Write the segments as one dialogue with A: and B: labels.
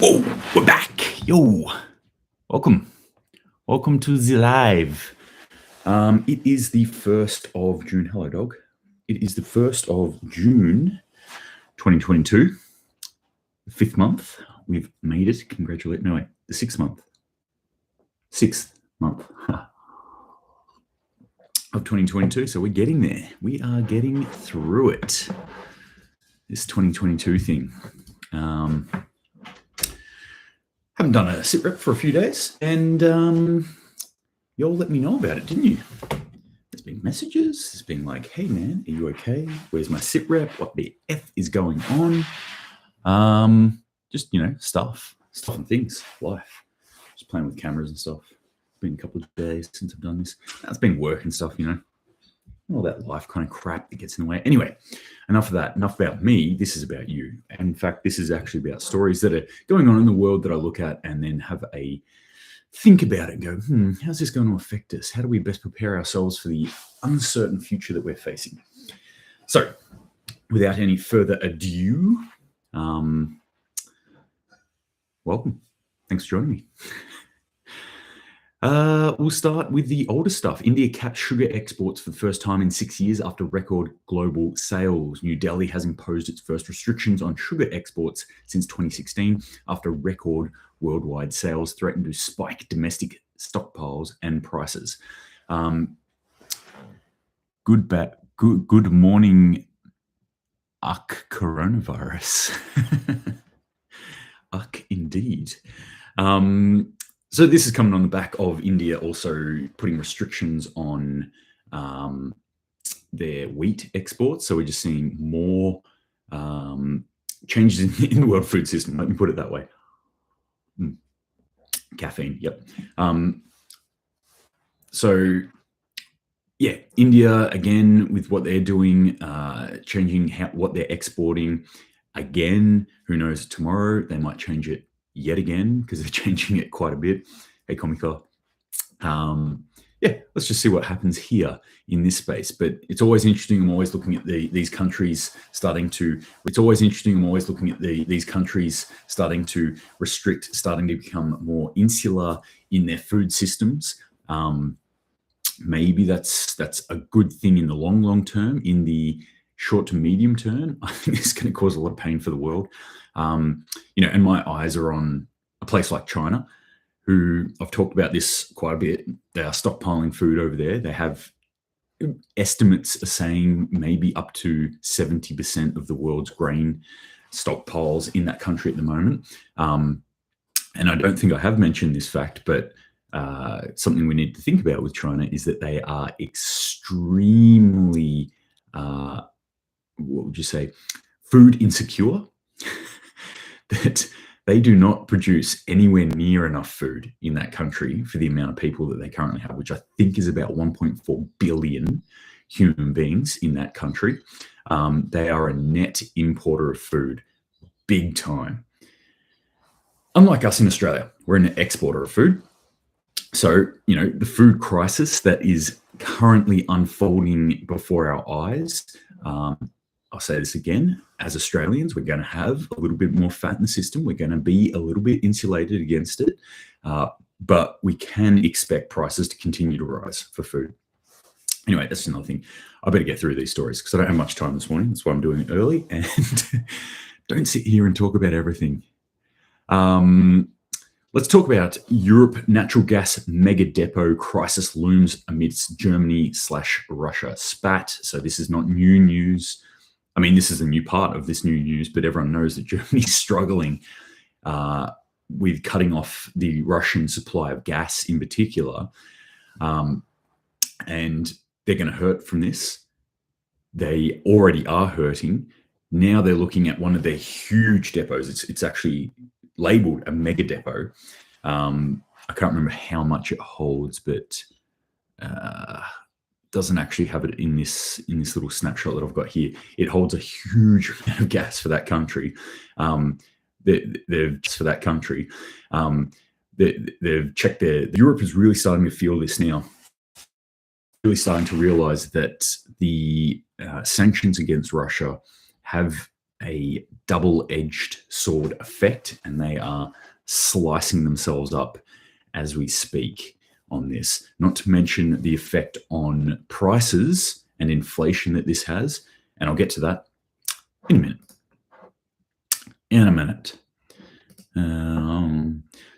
A: Whoa, we're back. Yo, welcome. Welcome to the live. It is the 1st of June. Hello, dog. It is the 1st of June, 2022. The 5th month. We've made it. Congratulate. No, wait. The 6th month. 6th month of 2022. So we're getting there. We are getting through it. This 2022 thing. Haven't done a SitRep for a few days, and you all let me know about it, didn't you? There's been messages. There's been like, hey man, are you okay? Where's my SitRep? What the F is going on? Just, stuff and things, life. Just playing with cameras and stuff. It's been a couple of days since I've done this. It's been work and stuff, all that life kind of crap that gets in the way. Anyway, enough of that. Enough about me. This is about you. And in fact, this is actually about stories that are going on in the world that I look at and then have a think about it and go, how's this going to affect us? How do we best prepare ourselves for the uncertain future that we're facing? So, without any further ado, welcome. Thanks for joining me. We'll start with the older stuff. India caps sugar exports for the first time in 6 years after record global sales. New Delhi has imposed its first restrictions on sugar exports since 2016 after record worldwide sales threatened to spike domestic stockpiles and prices. Good morning, coronavirus. Indeed. So this is coming on the back of India also putting restrictions on their wheat exports. So we're just seeing more changes in the world food system. Let me put it that way. Caffeine, yep. So yeah, India again with what they're doing, changing what they're exporting. Again, who knows? Tomorrow they might change it yet again because they're changing it quite a bit. Hey, Comica. Yeah, let's just see what happens here in this space. But it's always interesting. I'm always looking at these countries starting to. It's always interesting. I'm always looking at these countries starting to restrict, starting to become more insular in their food systems. Maybe that's a good thing in the long term. In the short to medium term, I think it's going to cause a lot of pain for the world. And my eyes are on a place like China, who I've talked about this quite a bit. They are stockpiling food over there. They have estimates are saying maybe up to 70% of the world's grain stockpiles in that country at the moment. And I don't think I have mentioned this fact, but something we need to think about with China is that they are extremely, what would you say, food insecure. That they do not produce anywhere near enough food in that country for the amount of people that they currently have, which I think is about 1.4 billion human beings in that country. They are a net importer of food, big time. Unlike us in Australia, we're an exporter of food. So, the food crisis that is currently unfolding before our eyes, I'll say this again, as Australians, we're going to have a little bit more fat in the system. We're going to be a little bit insulated against it, but we can expect prices to continue to rise for food. Anyway, that's another thing. I better get through these stories because I don't have much time this morning. That's why I'm doing it early, and don't sit here and talk about everything. Let's talk about Europe. Natural gas mega depot crisis looms amidst Germany/Russia spat. So this is not new news. I mean, this is a new part of this new news, but everyone knows that Germany's struggling with cutting off the Russian supply of gas in particular. And they're going to hurt from this. They already are hurting. Now they're looking at one of their huge depots. It's actually labeled a mega depot. I can't remember how much it holds, but doesn't actually have it in this little snapshot that I've got here. It holds a huge amount of gas for that country. They've checked Europe is really starting to feel this now. Really starting to realize that the sanctions against Russia have a double-edged sword effect, and they are slicing themselves up as we speak on this. Not to mention the effect on prices and inflation that this has, and I'll get to that in a minute.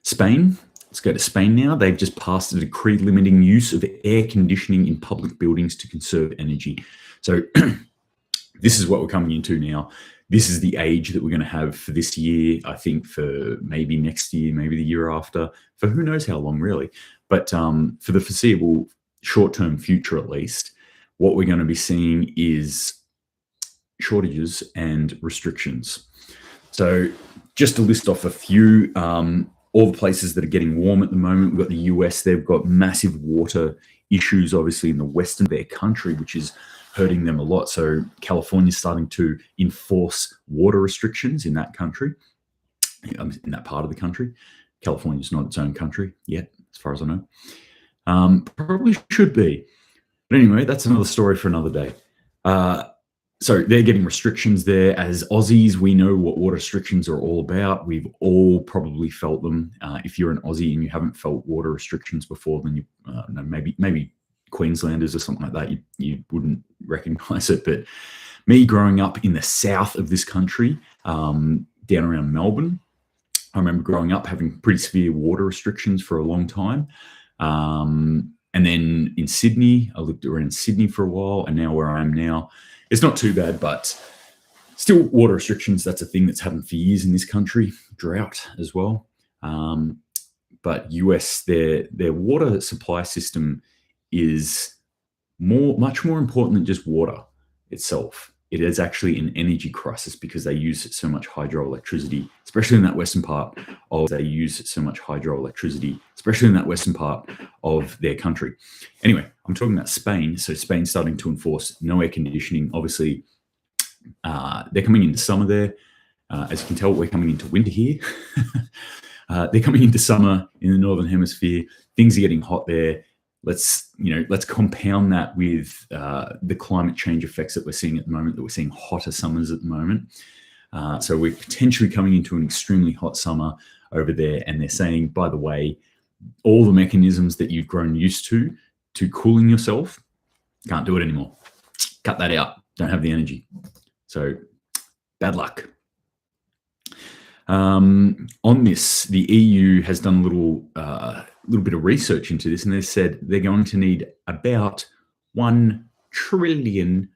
A: Spain. Let's go to Spain now. They've just passed a decree limiting use of air conditioning in public buildings to conserve energy. So this is what we're coming into now. This is the age that we're going to have for this year, I think for maybe next year, maybe the year after, for who knows how long really. But for the foreseeable short-term future at least, what we're going to be seeing is shortages and restrictions. So just to list off a few, all the places that are getting warm at the moment. We've got the US, they've got massive water issues, obviously, in the western of their country, which is hurting them a lot. So California's starting to enforce water restrictions in that country, in that part of the country. California's not its own country yet, as far as I know. Probably should be. But anyway, that's another story for another day. So they're getting restrictions there. As Aussies, we know what water restrictions are all about. We've all probably felt them. If you're an Aussie and you haven't felt water restrictions before, then you maybe Queenslanders or something like that, you wouldn't recognize it. But me growing up in the south of this country, down around Melbourne, I remember growing up having pretty severe water restrictions for a long time. And then in Sydney, I lived around Sydney for a while, and now where I am now, it's not too bad, but still water restrictions, that's a thing that's happened for years in this country. Drought as well. But US, their water supply system is much more important than just water itself. It is actually an energy crisis because they use so much hydroelectricity, especially in that western part of their country. Anyway, I'm talking about Spain. So Spain's starting to enforce no air conditioning. Obviously, they're coming into summer there. As you can tell, we're coming into winter here. They're coming into summer in the Northern Hemisphere. Things are getting hot there. Let's compound that with the climate change effects that we're seeing at the moment, that we're seeing hotter summers at the moment. So we're potentially coming into an extremely hot summer over there. And they're saying, by the way, all the mechanisms that you've grown used to cooling yourself, can't do it anymore. Cut that out. Don't have the energy. So bad luck. On this, the EU has done a little bit of research into this, and they said they're going to need about $1 trillion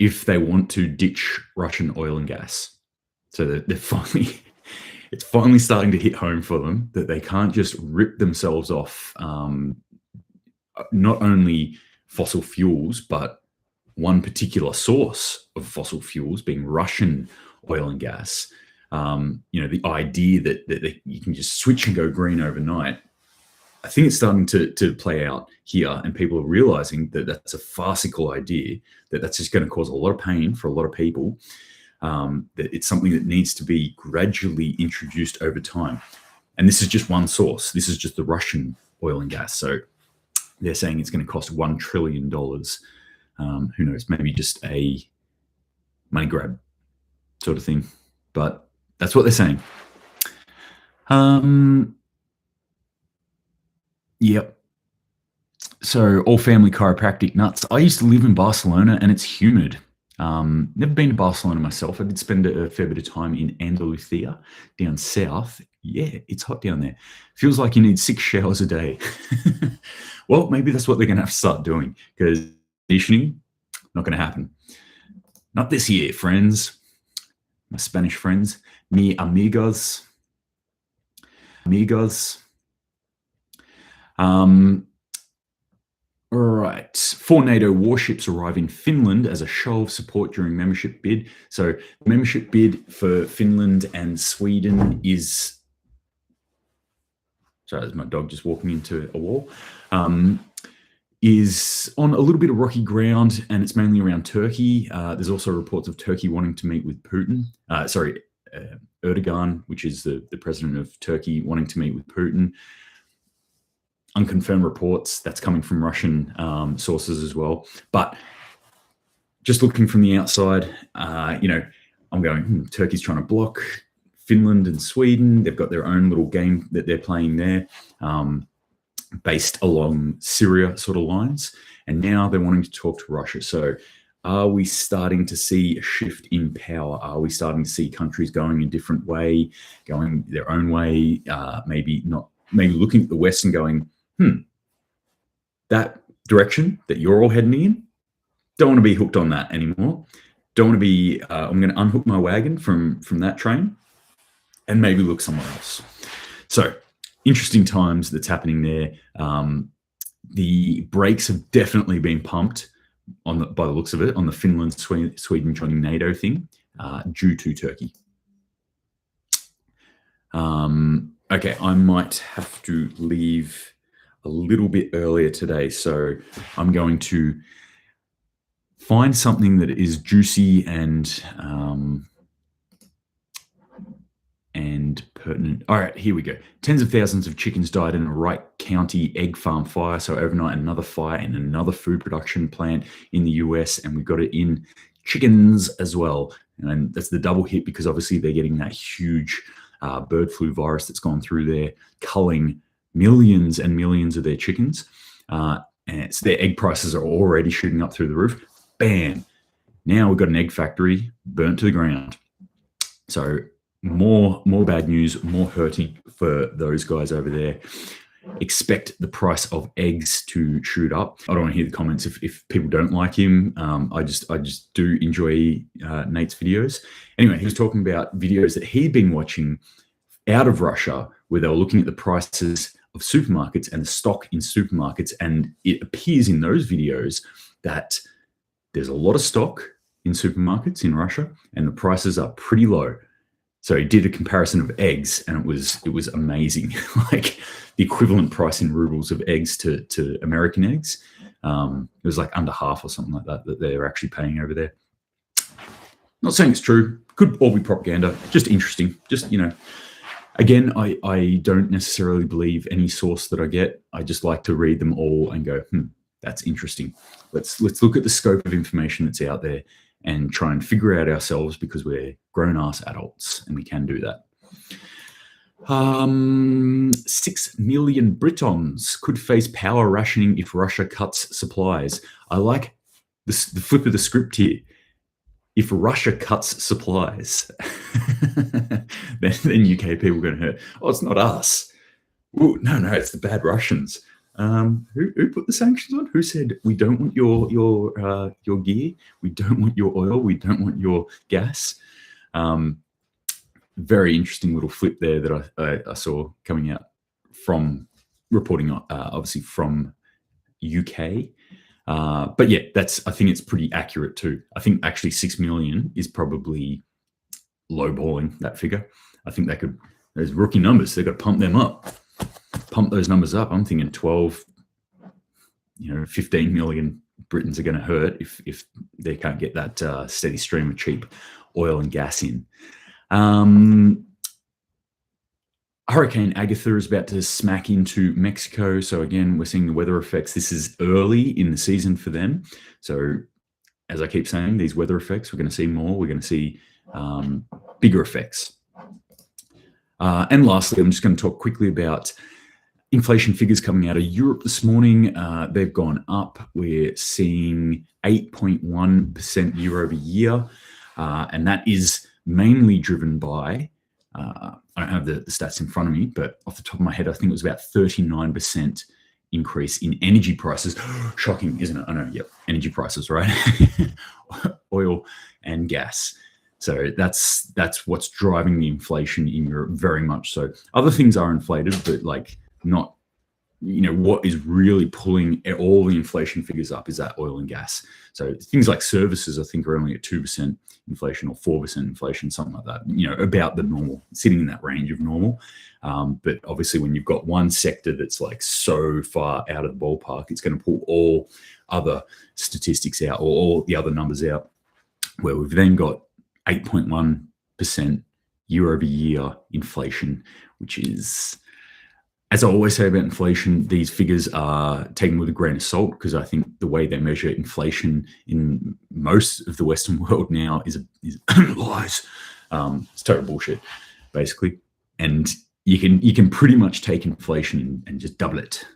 A: if they want to ditch Russian oil and gas. So they're finally, it's finally starting to hit home for them that they can't just rip themselves off not only fossil fuels, but one particular source of fossil fuels being Russian oil and gas. The idea that you can just switch and go green overnight, I think it's starting to play out here, and people are realizing that that's a farcical idea, that's just going to cause a lot of pain for a lot of people, that it's something that needs to be gradually introduced over time. And this is just one source. This is just the Russian oil and gas. So they're saying it's going to cost $1 trillion. Who knows, maybe just a money grab sort of thing. But that's what they're saying. Yep. So all family chiropractic nuts. I used to live in Barcelona and it's humid. Never been to Barcelona myself. I did spend a fair bit of time in Andalusia down south. Yeah, it's hot down there. Feels like you need 6 showers a day. Well, maybe that's what they're going to have to start doing, because conditioning, not going to happen. Not this year, friends. My Spanish friends. Mi amigos. All right. 4 NATO warships arrive in Finland as a show of support during membership bid. So the membership bid for Finland and Sweden is... Sorry, there's my dog just walking into a wall. Is on a little bit of rocky ground, and it's mainly around Turkey. There's also reports of Turkey wanting to meet with Putin. Erdogan, which is the president of Turkey, wanting to meet with Putin. Unconfirmed reports, that's coming from Russian sources as well. But just looking from the outside, I'm going, Turkey's trying to block Finland and Sweden. They've got their own little game that they're playing there, based along Syria sort of lines. And now they're wanting to talk to Russia. So are we starting to see a shift in power? Are we starting to see countries going a different way, going their own way, maybe looking at the West and going, that direction that you're all heading in, don't want to be hooked on that anymore. Don't want to be, I'm going to unhook my wagon from that train and maybe look somewhere else. So interesting times that's happening there. The brakes have definitely been pumped by the looks of it on the Finland, Sweden joining NATO thing, due to Turkey. Okay, I might have to leave a little bit earlier today, so I'm going to find something that is juicy and pertinent. All right, here we go. Tens of thousands of chickens died in a Wright County egg farm fire. So overnight, another fire in another food production plant in the US, and we've got it in chickens as well. And that's the double hit because obviously they're getting that huge bird flu virus that's gone through there, culling millions and millions of their chickens. And their egg prices are already shooting up through the roof. Bam! Now we've got an egg factory burnt to the ground. So more bad news, more hurting for those guys over there. Expect the price of eggs to shoot up. I don't want to hear the comments if people don't like him. I just do enjoy Nate's videos. Anyway, he was talking about videos that he'd been watching out of Russia where they were looking at the prices of supermarkets and the stock in supermarkets, and it appears in those videos that there's a lot of stock in supermarkets in Russia and the prices are pretty low. So he did a comparison of eggs, and it was amazing. Like the equivalent price in rubles of eggs to American eggs. It was like under half or something like that they're actually paying over there. Not saying it's true. Could all be propaganda. Just interesting. Just, again, I don't necessarily believe any source that I get. I just like to read them all and go, that's interesting. Let's look at the scope of information that's out there and try and figure out ourselves, because we're grown-ass adults and we can do that. 6 million Britons could face power rationing if Russia cuts supplies. I like the flip of the script here. If Russia cuts supplies, then UK people are going to hurt. Oh, it's not us. Ooh, no, it's the bad Russians. Who put the sanctions on? Who said we don't want your gear, we don't want your oil, we don't want your gas? Very interesting little flip there that I saw coming out from reporting, obviously from UK. But yeah, I think it's pretty accurate too. I think actually 6 million is probably lowballing that figure. I think those rookie numbers, they've got to pump them up. Pump those numbers up. I'm thinking 12, 15 million Britons are going to hurt if they can't get that steady stream of cheap oil and gas in. Hurricane Agatha is about to smack into Mexico. So again, we're seeing the weather effects. This is early in the season for them. So as I keep saying, these weather effects, we're going to see more. We're going to see bigger effects. And lastly, I'm just going to talk quickly about inflation figures coming out of Europe this morning. They've gone up. We're seeing 8.1% year over year. And that is mainly driven by, I don't have the stats in front of me, but off the top of my head, I think it was about 39% increase in energy prices. Shocking, isn't it? I know, yep, energy prices, right? Oil and gas. So that's what's driving the inflation in Europe very much so. Other things are inflated, but like not, what is really pulling all the inflation figures up is that oil and gas. So things like services, I think, are only at 2% inflation or 4% inflation, something like that, about the normal, sitting in that range of normal. But obviously when you've got one sector that's like so far out of the ballpark, it's going to pull all other statistics out or all the other numbers out, where we've then got 8.1% year over year inflation, which is As I always say about inflation, these figures are taken with a grain of salt, because I think the way they measure inflation in most of the Western world now is lies. It's total bullshit, basically. And you can pretty much take inflation and just double it,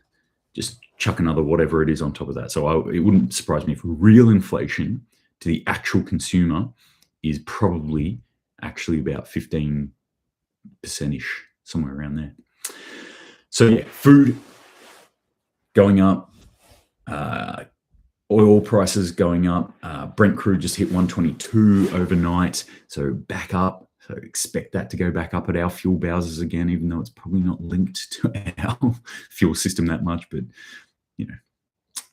A: just chuck another whatever it is on top of that. So it wouldn't surprise me if real inflation to the actual consumer is probably actually about 15%-ish, somewhere around there. So yeah, food going up, oil prices going up, Brent crude just hit 122 overnight, so back up. So expect that to go back up at our fuel bowsers again, even though it's probably not linked to our fuel system that much. But you know,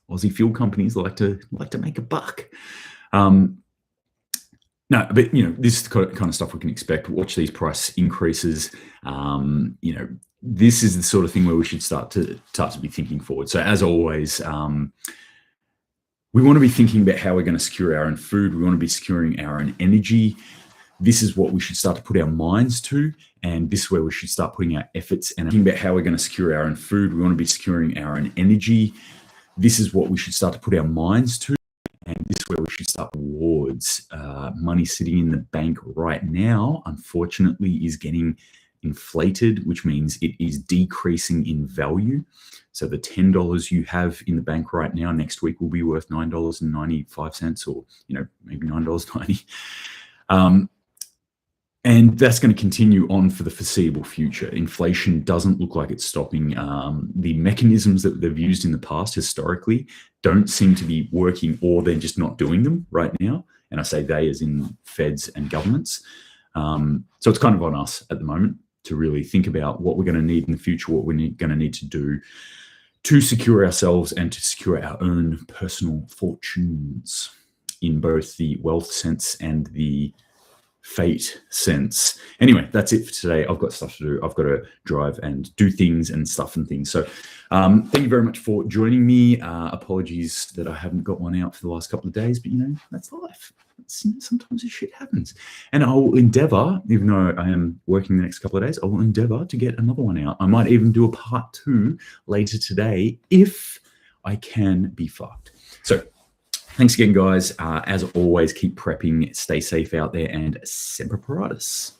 A: Aussie fuel companies like to make a buck. No, but you know, this is the kind of stuff we can expect. Watch these price increases. You know, this is the sort of thing where we should start to be thinking forward. So as always, we want to be thinking about how we're going to secure our own food. We want to be securing our own energy. This is what we should start to put our minds to, and this is where we should start putting our efforts and thinking about how we're going to secure our own food. We want to be securing our own energy. This is what we should start to put our minds to, and this is where we should start towards. Money sitting in the bank right now, unfortunately, is getting inflated, which means it is decreasing in value. So the $10 you have in the bank right now, next week will be worth $9.95, or maybe $9.90. And that's going to continue on for the foreseeable future. Inflation doesn't look like it's stopping. The mechanisms that they've used in the past historically don't seem to be working, or they're just not doing them right now. And I say they as in feds and governments. So it's kind of on us at the moment to really think about what we're going to need in the future, what we're going to need to do to secure ourselves and to secure our own personal fortunes in both the wealth sense and the fate sense. Anyway, that's it for today. I've got stuff to do. I've got to drive and do things and stuff and things. So thank you very much for joining me. Apologies that I haven't got one out for the last couple of days, but that's life. Sometimes this shit happens. And I will endeavor, even though I am working the next couple of days, I will endeavor to get another one out. I might even do a part 2 later today if I can be fucked. So thanks again, guys. As always, keep prepping, stay safe out there, and Semper Paratus.